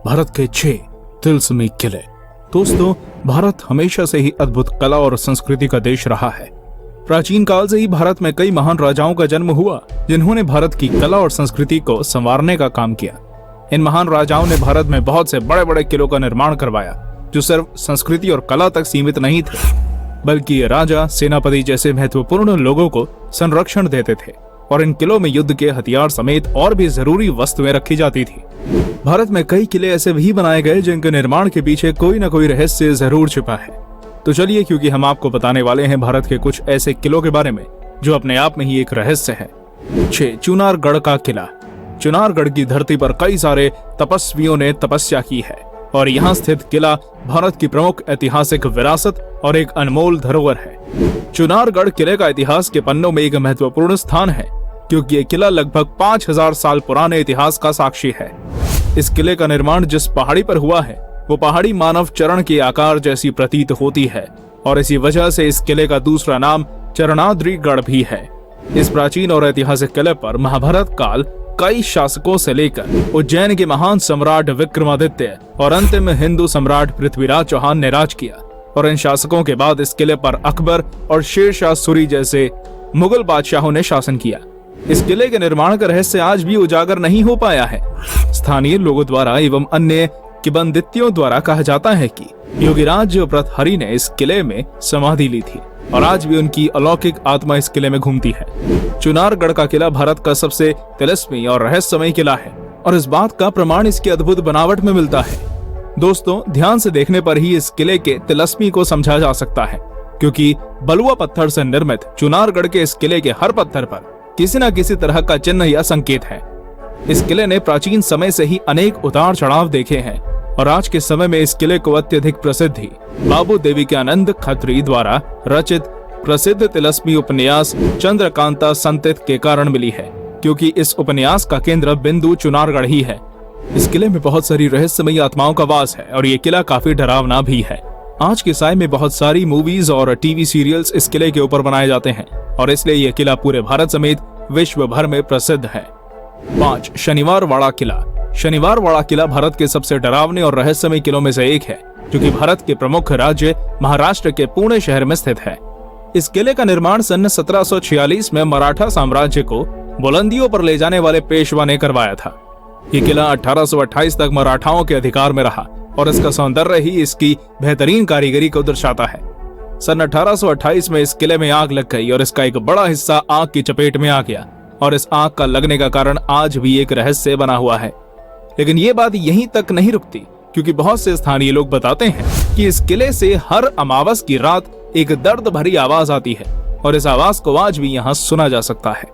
भारत के 6 तिलस्मी किले। दोस्तों, भारत हमेशा से ही अद्भुत कला और संस्कृति का देश रहा है। प्राचीन काल से ही भारत में कई महान राजाओं का जन्म हुआ, जिन्होंने भारत की कला और संस्कृति को संवारने का काम किया। इन महान राजाओं ने भारत में बहुत से बड़े बड़े किलों का निर्माण करवाया, जो सिर्फ संस्कृति और कला तक सीमित नहीं थे, बल्कि ये राजा, सेनापति जैसे महत्वपूर्ण लोगों को संरक्षण देते थे और इन किलों में युद्ध के हथियार समेत और भी जरूरी वस्तुएं रखी जाती थी। भारत में कई किले ऐसे भी बनाए गए जिनके निर्माण के पीछे कोई न कोई रहस्य जरूर छिपा है। तो चलिए, क्योंकि हम आपको बताने वाले हैं भारत के कुछ ऐसे किलों के बारे में जो अपने आप में ही एक रहस्य है। 6. चुनारगढ़ का किला। चुनारगढ़ की धरती पर कई सारे तपस्वियों ने तपस्या की है और यहाँ स्थित किला भारत की प्रमुख ऐतिहासिक विरासत और एक अनमोल धरोहर है। चुनारगढ़ किले का इतिहास के पन्नों में एक महत्वपूर्ण स्थान है, क्योंकि ये किला लगभग 5000 साल पुराने इतिहास का साक्षी है। इस किले का निर्माण जिस पहाड़ी पर हुआ है, वो पहाड़ी मानव चरण के आकार जैसी प्रतीत होती है और इसी वजह से इस किले का दूसरा नाम चरणाद्रिगढ़ भी है। इस प्राचीन और ऐतिहासिक किले पर महाभारत काल कई शासकों से लेकर उज्जैन के महान सम्राट विक्रमादित्य और अंतिम हिंदू सम्राट पृथ्वीराज चौहान ने राज किया और इन शासकों के बाद इस किले पर अकबर और शेरशाह सूरी जैसे मुगल बादशाहों ने शासन किया। इस किले के निर्माण का रहस्य आज भी उजागर नहीं हो पाया है। स्थानीय लोगों द्वारा एवं अन्य किंवदंतियों द्वारा कहा जाता है कि योगीराज भर्तृहरि ने इस किले में समाधि ली थी और आज भी उनकी अलौकिक आत्मा इस किले में घूमती है। चुनारगढ़ का किला भारत का सबसे तिलस्मी और रहस्यमय किला है और इस बात का प्रमाण इसकी अद्भुत बनावट में मिलता है। दोस्तों, ध्यान से देखने पर ही इस किले के तिलस्मी को समझा जा सकता है, क्योंकि बलुआ पत्थर से निर्मित चुनारगढ़ के इस किले के हर पत्थर पर किसी न किसी तरह का चिन्ह या संकेत है। इस किले ने प्राचीन समय से ही अनेक उतार चढ़ाव देखे हैं और आज के समय में इस किले को अत्यधिक प्रसिद्धि बाबू देविकानंद खत्री द्वारा रचित प्रसिद्ध तिलस्मी उपन्यास चंद्रकांता संतित के कारण मिली है, क्योंकि इस उपन्यास का केंद्र बिंदु चुनारगढ़ ही है। इस किले में बहुत सारी रहस्यमयी आत्माओं का वास है और ये किला काफी डरावना भी है। आज के समय में बहुत सारी मूवीज और टीवी सीरियल्स इस किले के ऊपर बनाए जाते हैं और इसलिए यह किला पूरे भारत समेत विश्व भर में प्रसिद्ध है। 5. शनिवारवाड़ा किला। शनिवारवाड़ा किला भारत के सबसे डरावने और रहस्यमय किलों में से एक है, जो कि भारत के प्रमुख राज्य महाराष्ट्र के पुणे शहर में स्थित है। इस किले का निर्माण सन 1746 में मराठा साम्राज्य को बुलंदियों पर ले जाने वाले पेशवा ने करवाया था। ये किला 1828 तक मराठाओं के अधिकार में रहा और इसका सौंदर्य ही इसकी बेहतरीन कारीगरी को दर्शाता है। सन 1828 में इस किले में आग लग गई और इसका एक बड़ा हिस्सा आग की चपेट में आ गया और इस आग का लगने का कारण आज भी एक रहस्य बना हुआ है। लेकिन ये बात यहीं तक नहीं रुकती, क्योंकि बहुत से स्थानीय लोग बताते हैं कि इस किले से हर अमावस की रात एक दर्द भरी आवाज आती है और इस आवाज को आज भी यहाँ सुना जा सकता है।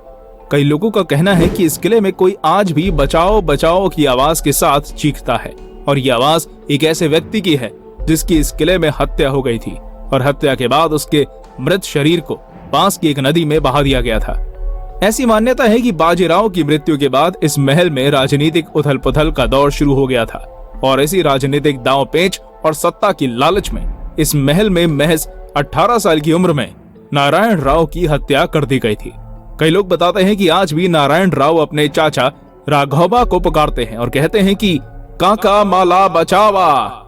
कई लोगों का कहना है कि इस किले में कोई आज भी बचाओ बचाओ की आवाज के साथ चीखता है और ये आवाज एक ऐसे व्यक्ति की है जिसकी इस किले में हत्या हो गई थी और हत्या के बाद उसके मृत शरीर को पास की एक नदी में बहा दिया गया था। ऐसी मान्यता है कि बाजीराव की मृत्यु के बाद इस महल में राजनीतिक उथल पुथल का दौर शुरू हो गया था और इसी राजनीतिक दांव पेच और सत्ता की लालच में इस महल में महज 18 साल की उम्र में नारायण राव की हत्या कर दी गई थी। कई लोग बताते हैं कि आज भी नारायण राव अपने चाचा राघोबा को पुकारते हैं और कहते हैं कि काका माला बचावा,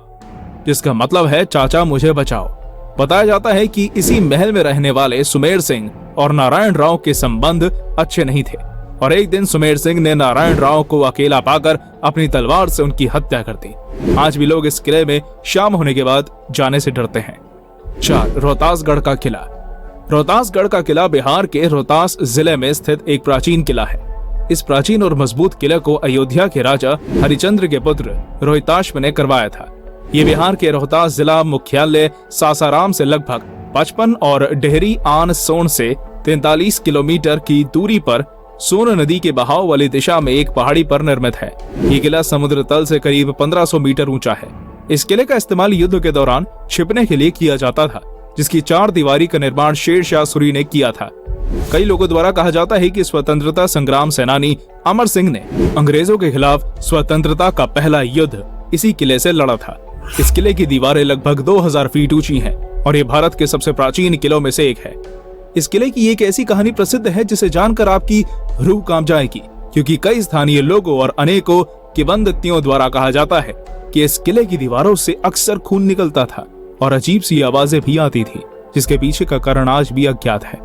जिसका मतलब है चाचा मुझे बचाओ। बताया जाता है कि इसी महल में रहने वाले सुमेर सिंह और नारायण राव के संबंध अच्छे नहीं थे और एक दिन सुमेर सिंह ने नारायण राव को अकेला पाकर अपनी तलवार से उनकी हत्या कर दी। आज भी लोग इस किले में शाम होने के बाद जाने से डरते हैं। 4. रोहतासगढ़ का किला। रोहतासगढ़ का किला बिहार के रोहतास जिले में स्थित एक प्राचीन किला है। इस प्राचीन और मजबूत किले को अयोध्या के राजा हरिश्चंद्र के पुत्र रोहिताश्व ने करवाया था। ये बिहार के रोहतास जिला मुख्यालय सासाराम से लगभग 55 और डेहरी आन सोन से 43 किलोमीटर की दूरी पर सोन नदी के बहाव वाली दिशा में एक पहाड़ी पर निर्मित है। ये किला समुद्र तल से करीब 1500 मीटर ऊंचा है। इस किले का इस्तेमाल युद्ध के दौरान छिपने के लिए किया जाता था, जिसकी 4 दीवारी का निर्माण शेरशाह सूरी ने किया था। कई लोगों द्वारा कहा जाता है कि स्वतंत्रता संग्राम सेनानी अमर सिंह ने अंग्रेजों के खिलाफ स्वतंत्रता का पहला युद्ध इसी किले से लड़ा था। इस किले की दीवारें लगभग 2000 फीट ऊंची हैं और ये भारत के सबसे प्राचीन किलों में से एक है। इस किले की एक ऐसी कहानी प्रसिद्ध है जिसे जानकर आपकी रूह कांप जाएगी, क्योंकि कई स्थानीय लोगों और अनेकों किंवदंतियों द्वारा कहा जाता है कि इस किले की दीवारों से अक्सर खून निकलता था और अजीब सी आवाजें भी आती थी, जिसके पीछे का कारण आज भी अज्ञात है।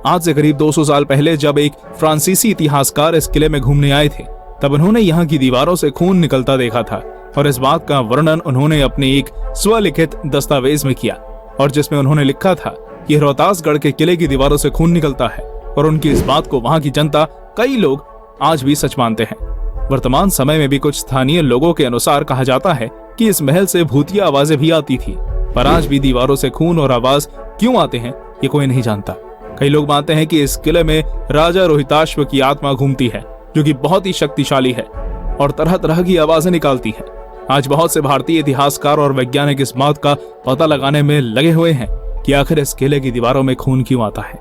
आज से करीब 200 साल पहले जब एक फ्रांसीसी इतिहासकार इस किले में घूमने आए थे, तब उन्होंने यहाँ की दीवारों से खून निकलता देखा था और इस बात का वर्णन उन्होंने अपने एक स्वलिखित दस्तावेज में किया, और जिसमें उन्होंने लिखा था कि रोहतासगढ़ के किले की दीवारों से खून निकलता है, और उनकी इस बात को वहाँ की जनता, कई लोग आज भी सच मानते हैं। वर्तमान समय में भी कुछ स्थानीय लोगों के अनुसार कहा जाता है कि इस महल से भूतिया आवाजें भी आती थी, पर आज भी दीवारों से खून और आवाज क्यों आते हैं ये कोई नहीं जानता। कई लोग मानते हैं कि इस किले में राजा रोहिताश्व की आत्मा घूमती है, जो कि बहुत ही शक्तिशाली है और तरह तरह की आवाजें निकालती है। आज बहुत से भारतीय इतिहासकार और वैज्ञानिक इस बात का पता लगाने में लगे हुए हैं कि आखिर इस किले की दीवारों में खून क्यों आता है।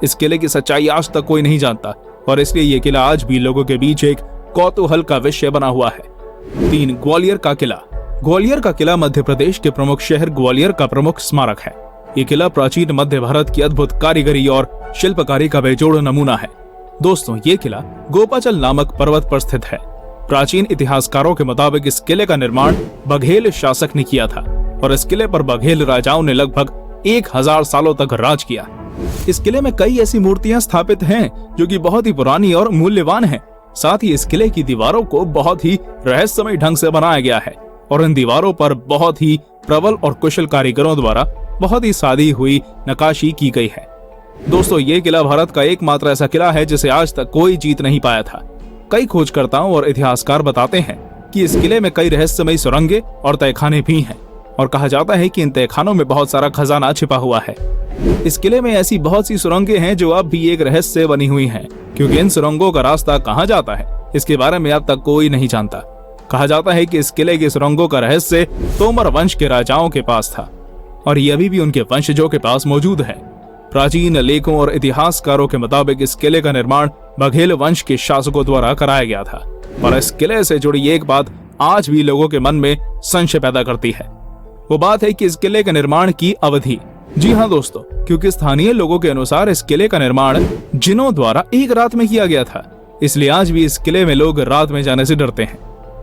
इस किले की सच्चाई आज तक कोई नहीं जानता और इसलिए ये किला आज भी लोगों के बीच एक कौतूहल का विषय बना हुआ है। 3. ग्वालियर का किला। ग्वालियर का किला मध्य प्रदेश के प्रमुख शहर ग्वालियर का प्रमुख स्मारक है। ये किला प्राचीन मध्य भारत की अद्भुत कारीगरी और शिल्पकारी का बेजोड़ नमूना है। दोस्तों, ये किला गोपाचल नामक पर्वत पर स्थित है। प्राचीन इतिहासकारों के मुताबिक इस किले का निर्माण बघेल शासक ने किया था और इस किले पर बघेल राजाओं ने लगभग 1000 सालों तक राज किया। इस किले में कई ऐसी मूर्तियां स्थापित हैं जो कि बहुत ही पुरानी और मूल्यवान हैं। साथ ही इस किले की दीवारों को बहुत ही रहस्यमय ढंग से बनाया गया है और इन दीवारों पर बहुत ही प्रबल और कुशल कारीगरों द्वारा बहुत ही सादी हुई नक्काशी की गई है। दोस्तों, ये किला भारत का एकमात्र ऐसा किला है जिसे आज तक कोई जीत नहीं पाया था। कई खोजकर्ताओं और इतिहासकार बताते हैं कि इस किले में कई रहस्यमय सुरंगें और तहखाने भी हैं और कहा जाता है कि इन तहखानों में बहुत सारा खजाना छिपा हुआ है। इस किले में ऐसी बहुत सी सुरंगें हैं जो अब भी एक रहस्य बनी हुई हैं, क्योंकि इन सुरंगों का रास्ता कहाँ जाता है इसके बारे में अब तक कोई नहीं जानता। कहा जाता है कि इस किले की सुरंगों का रहस्य तोमर वंश के राजाओं के पास था और ये अभी भी उनके वंशजों के पास मौजूद है। प्राचीन लेखों और इतिहासकारों के मुताबिक इस किले का निर्माण बघेल वंश के शासकों द्वारा कराया गया था और इस किले से जुड़ी एक बात आज भी लोगों के मन में संशय पैदा करती है। वो बात है कि इस किले के निर्माण की अवधि। जी हाँ दोस्तों, क्योंकि स्थानीय लोगों के अनुसार इस किले का निर्माण जिनों द्वारा एक रात में किया गया था, इसलिए आज भी इस किले में लोग रात में जाने से डरते हैं।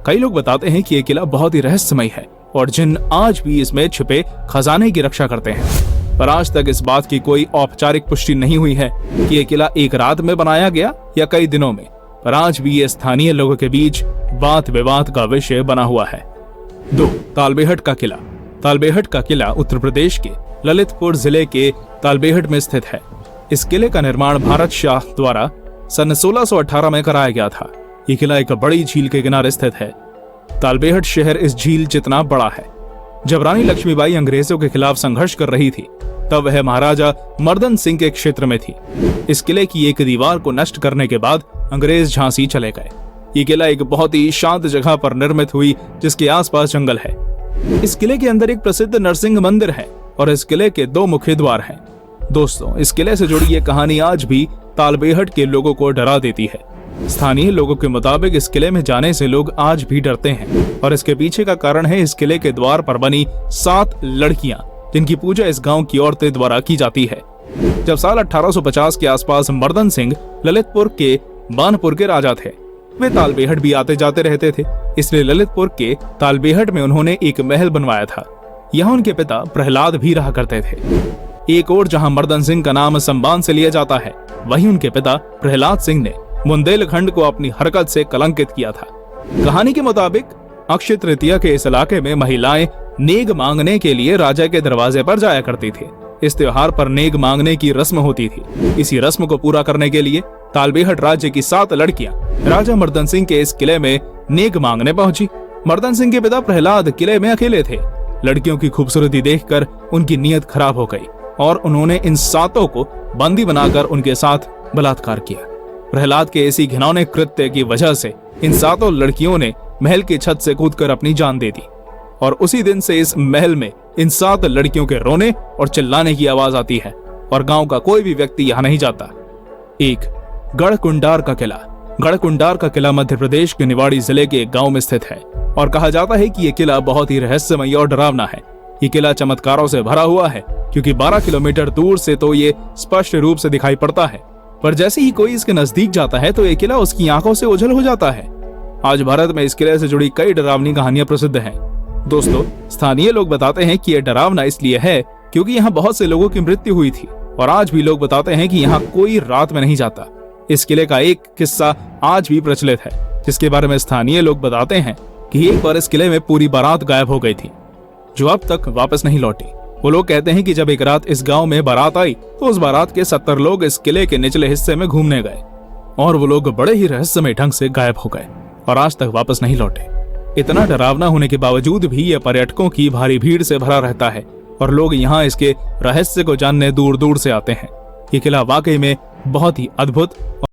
कई लोग बताते हैं कि यह किला बहुत ही रहस्यमय है और जिन आज भी इसमें छिपे खजाने की रक्षा करते हैं, पर आज तक इस बात की कोई औपचारिक पुष्टि नहीं हुई है कि यह किला एक रात में बनाया गया या कई दिनों में, पर आज भी ये स्थानीय लोगों के बीच बात विवाद का विषय बना हुआ है। 2. तालबेहट का किला। तालबेहट का किला उत्तर प्रदेश के ललितपुर जिले के तालबेहट में स्थित है। इस किले का निर्माण भारत शाह द्वारा सन 1618 में कराया गया था। ये किला एक बड़ी झील के किनारे स्थित है। तालबेहट शहर इस झील जितना बड़ा है। जब रानी लक्ष्मीबाई अंग्रेजों के खिलाफ संघर्ष कर रही थी, तब वह महाराजा मर्दन सिंह के क्षेत्र में थी। इस किले की एक दीवार को नष्ट करने के बाद अंग्रेज झांसी चले गए। ये किला एक बहुत ही शांत जगह पर निर्मित हुई, जिसके आसपास जंगल है। इस किले के अंदर एक प्रसिद्ध नरसिंह मंदिर है और इस किले के 2 मुख्य द्वार हैं। दोस्तों, इस किले से जुड़ी ये कहानी आज भी तालबेहट के लोगों को डरा देती है। स्थानीय लोगों के मुताबिक इस किले में जाने से लोग आज भी डरते हैं और इसके पीछे का कारण है इस किले के द्वार पर बनी 7 लड़कियां, जिनकी पूजा इस गांव की औरतें द्वारा की जाती है। जब साल 1850 के आसपास मर्दन सिंह ललितपुर के बानपुर के राजा थे। वे तालबेहट भी आते जाते रहते थे, इसलिए ललितपुर के तालबेहट में उन्होंने एक महल बनवाया था। यहाँ उनके पिता प्रहलाद भी रहा करते थे। एक और जहाँ मर्दन सिंह का नाम सम्मान से लिया जाता है, वहीं उनके पिता प्रहलाद सिंह ने बुंदेलखंड को अपनी हरकत से कलंकित किया था। कहानी के मुताबिक अक्षय तृतीया के इस इलाके में महिलाएं नेग मांगने के लिए राजा के दरवाजे पर जाया करती थी। इस त्योहार पर नेग मांगने की रस्म होती थी। इसी रस्म को पूरा करने के लिए तालबेहट राज्य की 7 लड़कियां राजा मर्दन सिंह के इस किले में नेग मांगने पहुंची। मर्दन सिंह के पिता प्रहलाद किले में अकेले थे। लड़कियों की खूबसूरती देखकर उनकी नीयत खराब हो गई और उन्होंने इन 7 को बंदी बनाकर उनके साथ बलात्कार किया। प्रहलाद के इसी घिनौने कृत्य की वजह से इन 7 लड़कियों ने महल की छत से कूदकर अपनी जान दे दी और उसी दिन से इस महल में इन 7 लड़कियों के रोने और चिल्लाने की आवाज आती है और गांव का कोई भी व्यक्ति यहाँ नहीं जाता। 1. गढ़कुंडार का किला। गढ़कुंडार का किला मध्य प्रदेश के निवाड़ी जिले के एक गांव में स्थित है और कहा जाता है कि यह किला बहुत ही रहस्यमय और डरावना है। ये किला चमत्कारों से भरा हुआ है क्योंकि 12 किलोमीटर दूर से तो ये स्पष्ट रूप से दिखाई पड़ता है, पर जैसे ही कोई इसके नजदीक जाता है तो ये किला उसकी आंखों से ओझल हो जाता है। आज भारत में इस किले से जुड़ी कई डरावनी कहानियां प्रसिद्ध हैं। दोस्तों, स्थानीय लोग बताते हैं कि यह डरावना इसलिए है क्योंकि यहाँ बहुत से लोगों की मृत्यु हुई थी और आज भी लोग बताते हैं कि यहाँ कोई रात में नहीं जाता। इस किले का एक किस्सा आज भी प्रचलित है, जिसके बारे में स्थानीय लोग बताते हैं कि एक बार इस किले में पूरी बारात गायब हो गई थी, जो अब तक वापस नहीं लौटी। वो लोग कहते हैं कि जब एक रात इस गांव में बारात आई तो उस बारात के 70 लोग इस किले के निचले हिस्से में घूमने गए और वो लोग बड़े ही रहस्यमय ढंग से गायब हो गए और आज तक वापस नहीं लौटे। इतना डरावना होने के बावजूद भी यह पर्यटकों की भारी भीड़ से भरा रहता है और लोग यहाँ इसके रहस्य को जानने दूर दूर से आते हैं। ये किला वाकई में बहुत ही अद्भुत